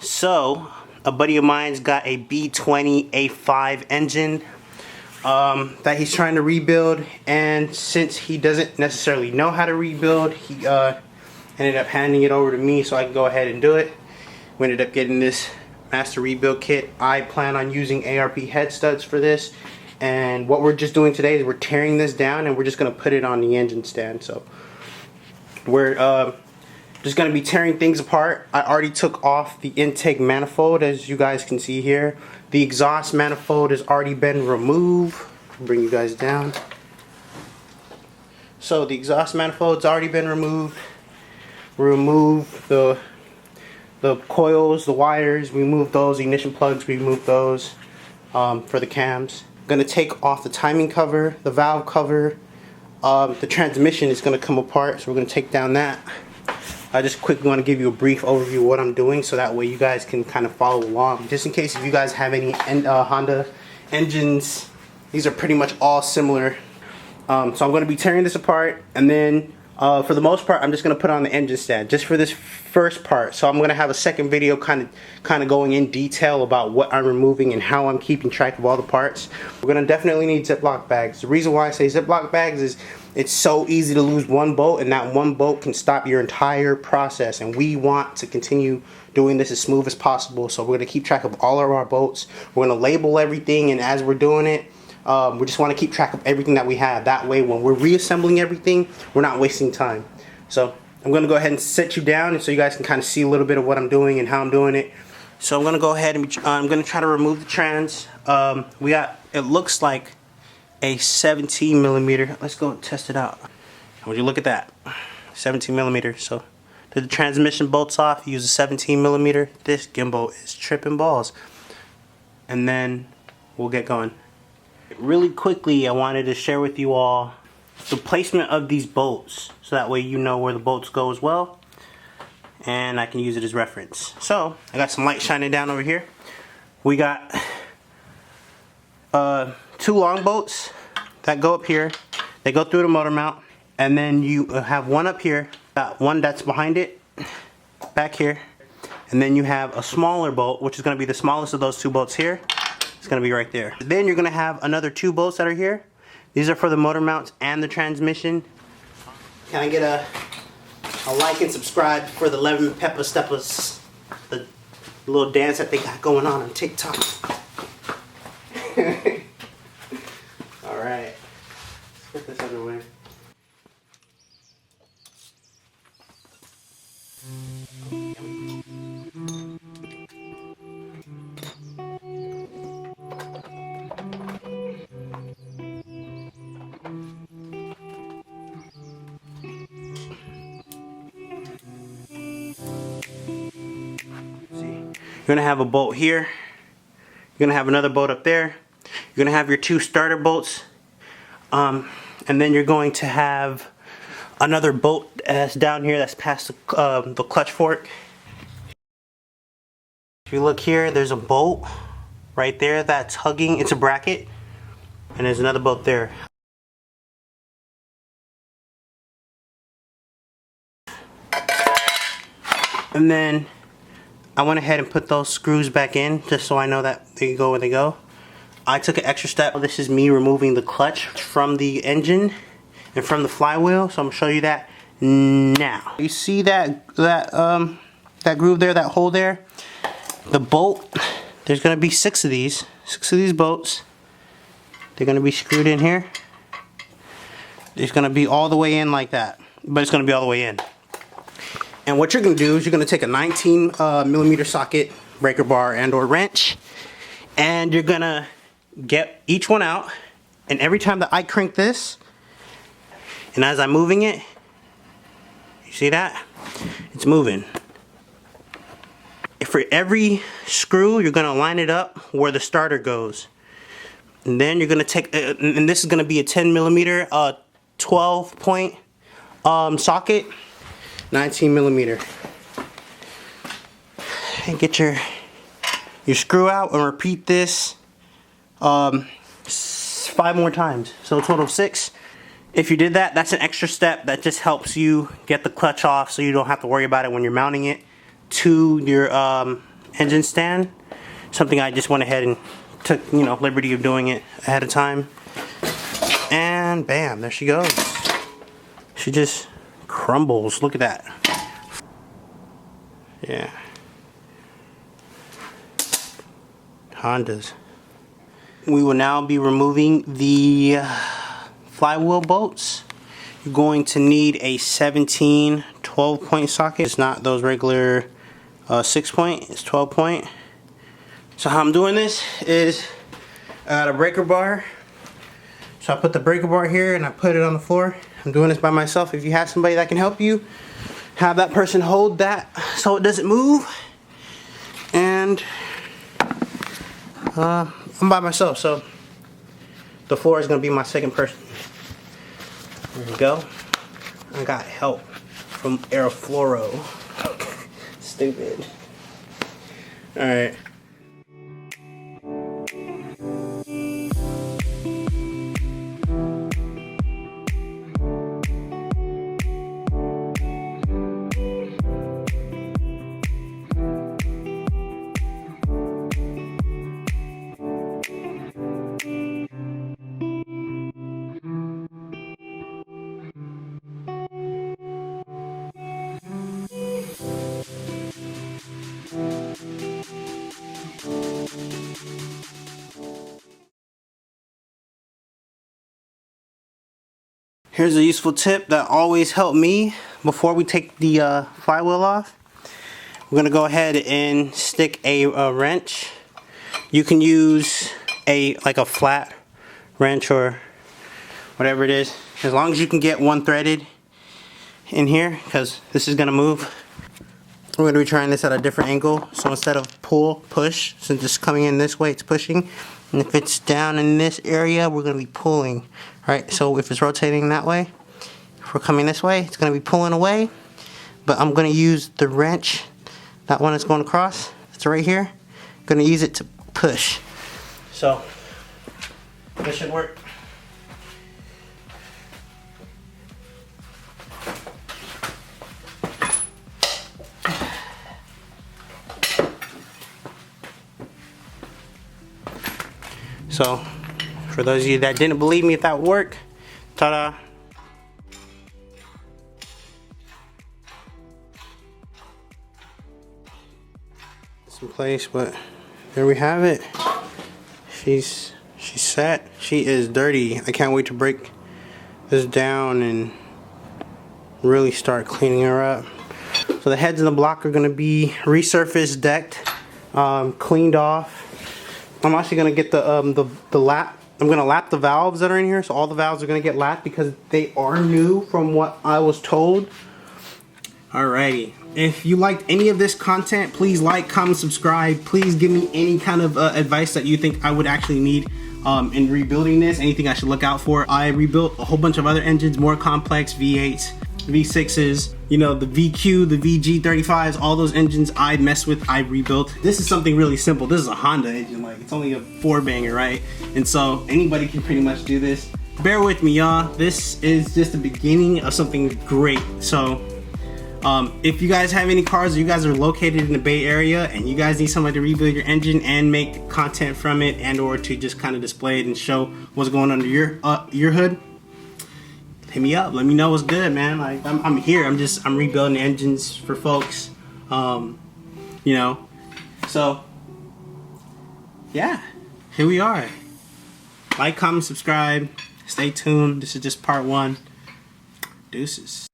So, a buddy of mine's got a B20A5 engine that he's trying to rebuild, and since he doesn't necessarily know how to rebuild, he ended up handing it over to me so I can go ahead and do it. We ended up getting this master rebuild kit. I plan on using ARP head studs for this, and what we're just doing today is we're tearing this down and we're just going to put it on the engine stand. So we're just going to be tearing things apart. I already took off the intake manifold, as you guys can see here. The exhaust manifold has already been removed. Bring you guys down. So the exhaust manifold's already been removed. Remove the coils, the wires, we removed those, ignition plugs, we removed those for the cams. I'm going to take off the timing cover, the valve cover. The transmission is going to come apart, so we're going to take down that. I just quickly want to give you a brief overview of what I'm doing so that way you guys can kind of follow along. Just in case if you guys have any Honda engines, these are pretty much all similar. So I'm going to be tearing this apart, and then for the most part I'm just going to put on the engine stand just for this first part. So I'm going to have a second video kind of going in detail about what I'm removing and how I'm keeping track of all the parts. We're going to definitely need Ziploc bags. The reason why I say Ziploc bags is it's so easy to lose one bolt, and that one bolt can stop your entire process, and we want to continue doing this as smooth as possible. So we're going to keep track of all of our bolts. We're going to label everything, and as we're doing it, we just want to keep track of everything that we have. That way when we're reassembling everything, we're not wasting time. So I'm going to go ahead and set you down and so you guys can kind of see a little bit of what I'm doing and how I'm doing it. So I'm going to go ahead and I'm going to try to remove the trans. We got, it looks like a 17 millimeter. Let's go test it out. Would you look at that? 17 millimeter. So did the transmission bolts off, use a 17 millimeter. This gimbal is tripping balls. And then we'll get going. Really quickly, I wanted to share with you all the placement of these bolts so that way you know where the bolts go as well, and I can use it as reference. So I got some light shining down over here. We got 2 long bolts that go up here. They go through the motor mount, and then you have one up here, got one that's behind it back here, and then you have a smaller bolt, which is going to be the smallest of those 2 bolts here. It's going to be right there. Then you're going to have another 2 bolts that are here. These are for the motor mounts and the transmission. Can I get a like and subscribe for the Lemon Pepper Steppers, the little dance that they got going on TikTok. Alright, let's get this underway. You're going to have a bolt here. You're going to have another bolt up there. You're going to have your 2 starter bolts. And then you're going to have another bolt that's down here that's past the clutch fork. If you look here, there's a bolt right there that's hugging. It's a bracket. And there's another bolt there. And then I went ahead and put those screws back in just so I know that they go where they go. I took an extra step. This is me removing the clutch from the engine and from the flywheel, so I'm gonna show you that now. You see that groove there, that hole there? The bolt, there's gonna be 6 of these bolts. They're gonna be screwed in here. It's gonna be all the way in like that, but it's gonna be all the way in. And what you're going to do is you're going to take a 19 millimeter socket, breaker bar, and or wrench, and you're going to get each one out, and every time that I crank this, and as I'm moving it, you see that? It's moving. For every screw, you're going to line it up where the starter goes. And then you're going to take, and this is going to be a 10 millimeter 12 point socket. 19 millimeter, and get your screw out and repeat this 5 more times. So a total of 6. If you did that, that's an extra step that just helps you get the clutch off so you don't have to worry about it when you're mounting it to your engine stand. Something I just went ahead and took, you know, liberty of doing it ahead of time. And bam, there she goes. She just crumbles. Look at that. Yeah. Hondas. We will now be removing the flywheel bolts. You're going to need a 17 12-point socket. It's not those regular 6-point, it's 12-point. So how I'm doing this is I got a breaker bar. So I put the breaker bar here and I put it on the floor. I'm doing this by myself. If you have somebody that can help you, have that person hold that so it doesn't move. And I'm by myself, so the floor is going to be my second person. There we go. I got help from Aerofloro. Stupid. Alright. Here's a useful tip that always helped me before we take the flywheel off. We're gonna go ahead and stick a wrench. You can use like a flat wrench or whatever it is, as long as you can get one threaded in here, because this is gonna move. We're gonna be trying this at a different angle, so instead of pull, push, since it's coming in this way, it's pushing. And if it's down in this area, we're going to be pulling. Right? So if it's rotating that way, if we're coming this way, it's going to be pulling away. But I'm going to use the wrench, that one that's going across, it's right here. I'm going to use it to push. So this should work. So, for those of you that didn't believe me if that would work, ta-da! It's in place, but there we have it. She's set. She is dirty. I can't wait to break this down and really start cleaning her up. So the heads and the block are going to be resurfaced, decked, cleaned off. I'm actually gonna get the lap. I'm gonna lap the valves that are in here, so all the valves are gonna get lapped because they are new from what I was told. Alrighty, if you liked any of this content, please like, comment, subscribe. Please give me any kind of advice that you think I would actually need in rebuilding this. Anything I should look out for. I rebuilt a whole bunch of other engines, more complex V8s, V6s, you know, the VQ, the VG35s, all those engines I messed with, I rebuilt. This is something really simple. This is a Honda engine, like it's only a 4-banger, right? And so anybody can pretty much do this. Bear with me, y'all. This is just the beginning of something great. So if you guys have any cars, or you guys are located in the Bay Area and you guys need somebody to rebuild your engine and make content from it, and or to just kind of display it and show what's going on under your hood, hit me up. Let me know what's good, man. Like I'm here. I'm rebuilding engines for folks. You know. So yeah, here we are. Like, comment, subscribe. Stay tuned. This is just part 1. Deuces.